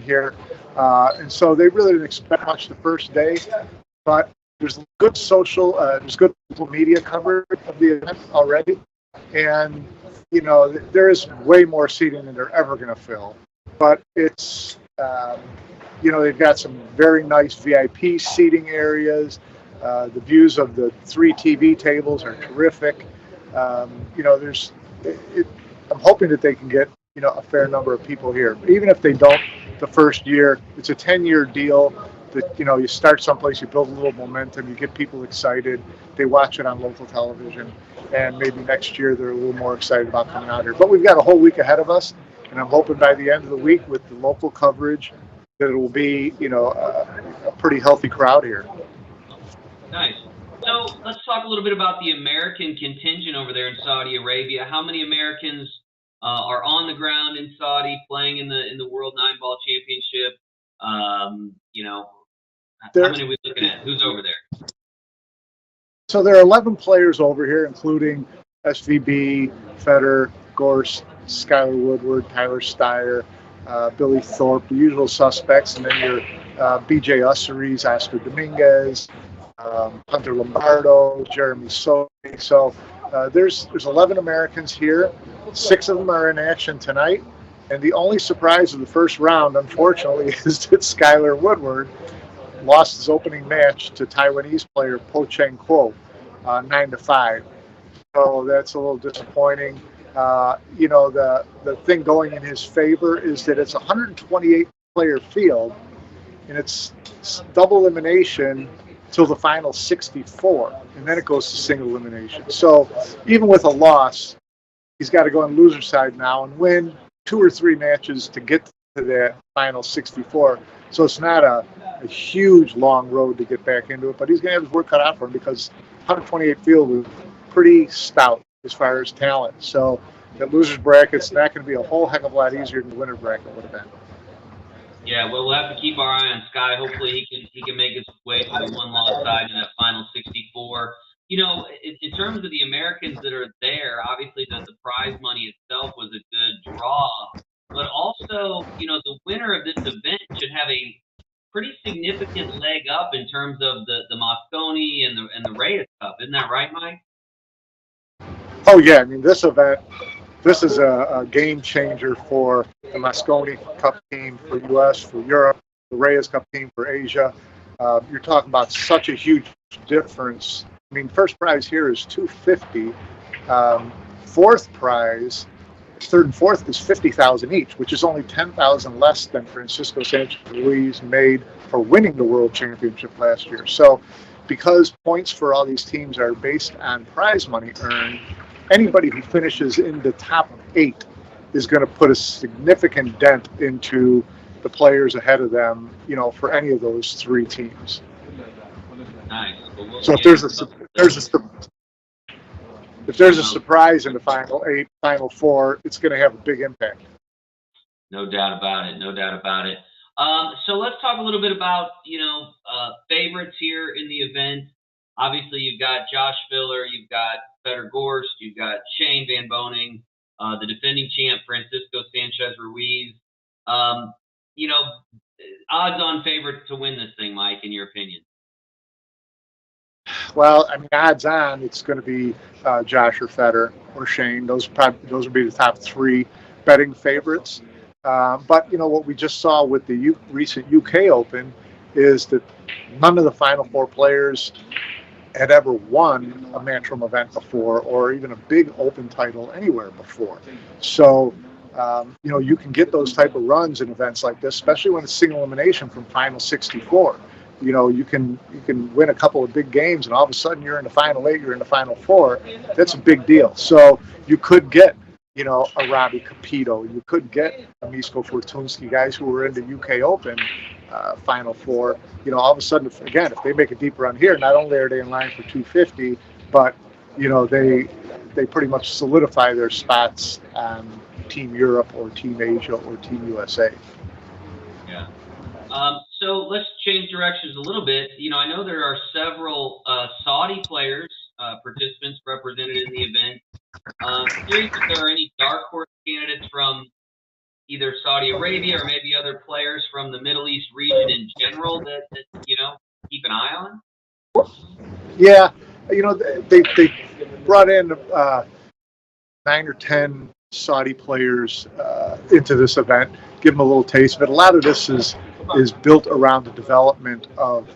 here. And so they really didn't expect much the first day, but there's good there's good social media coverage of the event already. And, there is way more seating than they're ever going to fill. But it's, they've got some very nice VIP seating areas. The views of the 3 TV tables are terrific. There's, I'm hoping that they can get, a fair number of people here. But even if they don't the first year, it's a 10-year deal that, you start someplace, you build a little momentum, you get people excited, they watch it on local television, and maybe next year they're a little more excited about coming out here. But we've got a whole week ahead of us, and I'm hoping by the end of the week with the local coverage that it will be, a pretty healthy crowd here. Nice. So let's talk a little bit about the American contingent over there in Saudi Arabia. How many Americans are on the ground in Saudi playing in the World 9-Ball Championship? How many are we looking at? Who's over there? So there are 11 players over here, including SVB, Federer, Gorst, Skylar Woodward, Tyler Steyer, Billy Thorpe, the usual suspects, and then your BJ Usseries, Oscar Dominguez, Hunter Lombardo, Jeremy Soule. So there's 11 Americans here. 6 of them are in action tonight. And the only surprise of the first round, unfortunately, is that Skylar Woodward lost his opening match to Taiwanese player Po Cheng Kuo, 9-5. So that's a little disappointing. The thing going in his favor is that it's a 128-player field, and it's double elimination till the final 64, and then it goes to single elimination. So even with a loss, he's got to go on loser side now and win 2 or 3 matches to get to that final 64. So it's not a huge long road to get back into it, but he's going to have his work cut out for him because 128 field was pretty stout as far as talent. So the loser's bracket's not going to be a whole heck of a lot easier than the winner bracket would have been. Yeah, well, we'll have to keep our eye on Sky. Hopefully he can make his way to the one-loss side in that final 64. In terms of the Americans that are there, obviously the prize money itself was a good draw, but also, the winner of this event should have a pretty significant leg up in terms of the Mosconi and the Reyes Cup. Isn't that right, Mike? Oh, yeah. I mean, this event, this is a game changer for the Mosconi Cup team for U.S., for Europe, the Reyes Cup team for Asia. You're talking about such a huge difference. I mean, first prize here is $250. Fourth prize, third and fourth, is $50,000 each, which is only $10,000 less than Francisco Sanchez-Ruiz made for winning the World Championship last year. So, because points for all these teams are based on prize money earned, anybody who finishes in the top 8 is going to put a significant dent into the players ahead of them, for any of those 3 teams. Nice. Well, so if there's a surprise in the final 8, final 4, it's going to have a big impact. No doubt about it. No doubt about it. So let's talk a little bit about, favorites here in the event. Obviously, you've got Josh Filler, you've got Federer Gorst, you've got Shane Van Boening, the defending champ Francisco Sanchez-Ruiz. Odds-on favorite to win this thing, Mike, in your opinion? Well, I mean, odds-on, it's going to be Josh or Federer or Shane. Those would be the top 3 betting favorites. But, what we just saw with the recent UK Open is that none of the Final 4 players had ever won a Matchroom event before or even a big Open title anywhere before. So, you can get those type of runs in events like this, especially when it's single elimination from final 64. You can win a couple of big games and all of a sudden you're in the final 8, you're in the final 4. That's a big deal. So you could get, a Robbie Capito. You could get a Misko Fortunski, guys who were in the UK Open Final 4. All of a sudden, again, if they make a deep run here, not only are they in line for 250, but, they pretty much solidify their spots on Team Europe or Team Asia or Team USA. Yeah. So let's change directions a little bit. I know there are several Saudi players, participants represented in the event. Curious if there are any dark horse candidates from either Saudi Arabia or maybe other players from the Middle East region in general that keep an eye on? Yeah, they brought in 9 or 10 Saudi players into this event, give them a little taste of it. A lot of this is built around the development of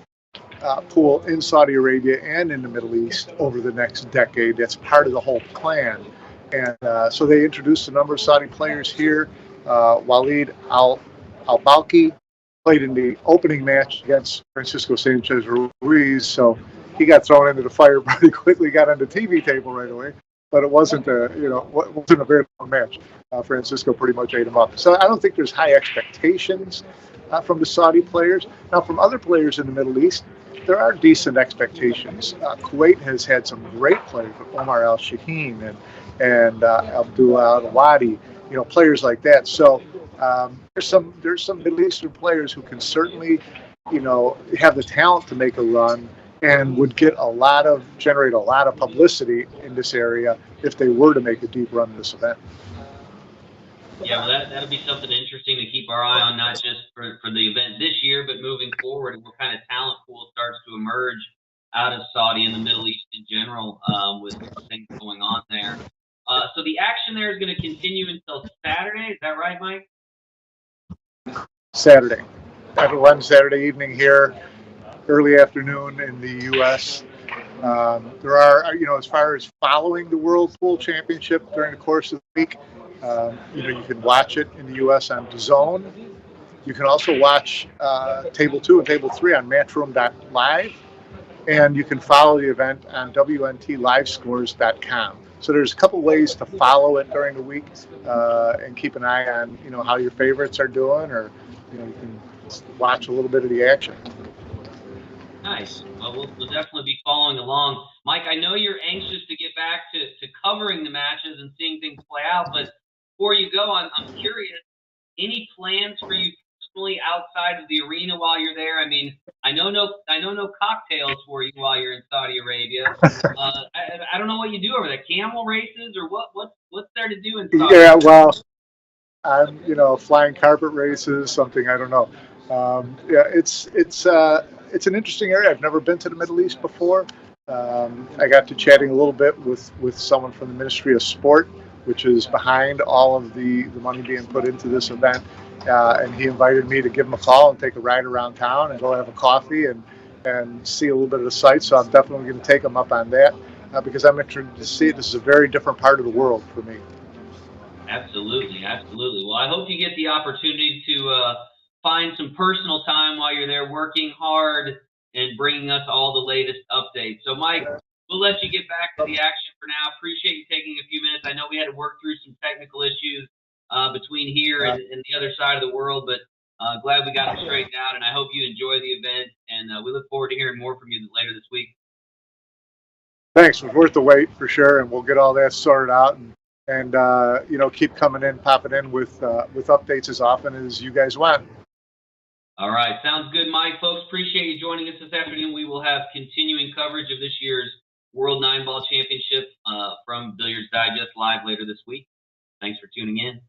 pool in Saudi Arabia and in the Middle East over the next decade. That's part of the whole plan. And so they introduced a number of Saudi players here. Walid Al-Balki played in the opening match against Francisco Sanchez Ruiz, so he got thrown into the fire pretty quickly, got on the TV table right away. But it wasn't wasn't a very long match. Francisco pretty much ate him up. So I don't think there's high expectations from the Saudi players. Now, from other players in the Middle East, there are decent expectations. Kuwait has had some great players, Omar Al Shaheen and Abdullah Al Wadi, players like that. So there's some Middle Eastern players who can certainly, have the talent to make a run and would generate a lot of publicity in this area if they were to make a deep run in this event. Yeah, well, that'll be something interesting to keep our eye on, not just for the event this year, but moving forward, and what kind of talent pool starts to emerge out of Saudi and the Middle East in general, with things going on there. So the action there is going to continue until Saturday. Is that right, Mike? Saturday. Everyone, Saturday evening here, early afternoon in the U.S. There are, as far as following the World Pool Championship during the course of the week, you can watch it in the U.S. on DAZN. You can also watch Table 2 and Table 3 on Matchroom.live, and you can follow the event on WNTLivescores.com. So there's a couple ways to follow it during the week and keep an eye on, how your favorites are doing, or you can watch a little bit of the action. Nice. Well, we'll definitely be following along. Mike, I know you're anxious to get back to covering the matches and seeing things play out, but before you go, I'm curious, any plans for you personally outside of the arena while you're there? I mean, I know no cocktails for you while you're in Saudi Arabia. I don't know what you do over there. Camel races, or what's there to do in Saudi? Yeah, well, I'm flying carpet races, something, I don't know. Yeah, it's an interesting area. I've never been to the Middle East before. I got to chatting a little bit with someone from the Ministry of Sport, which is behind all of the money being put into this event. And he invited me to give him a call and take a ride around town and go have a coffee and see a little bit of the sights. So I'm definitely going to take him up on that because I'm interested to see it. This is a very different part of the world for me. Absolutely, absolutely. Well, I hope you get the opportunity to find some personal time while you're there working hard and bringing us all the latest updates. So, Mike, we'll let you get back to the action for now. Appreciate you taking a few minutes. I know we had to work through some technical issues between here and the other side of the world, but glad we got them straightened out, and I hope you enjoy the event, and we look forward to hearing more from you later this week. Thanks. It was worth the wait for sure, and we'll get all that sorted out and keep coming in, popping in with updates as often as you guys want. All right. Sounds good, Mike. Folks, appreciate you joining us this afternoon. We will have continuing coverage of this year's World 9-Ball Championship from Billiards Digest Live later this week. Thanks for tuning in.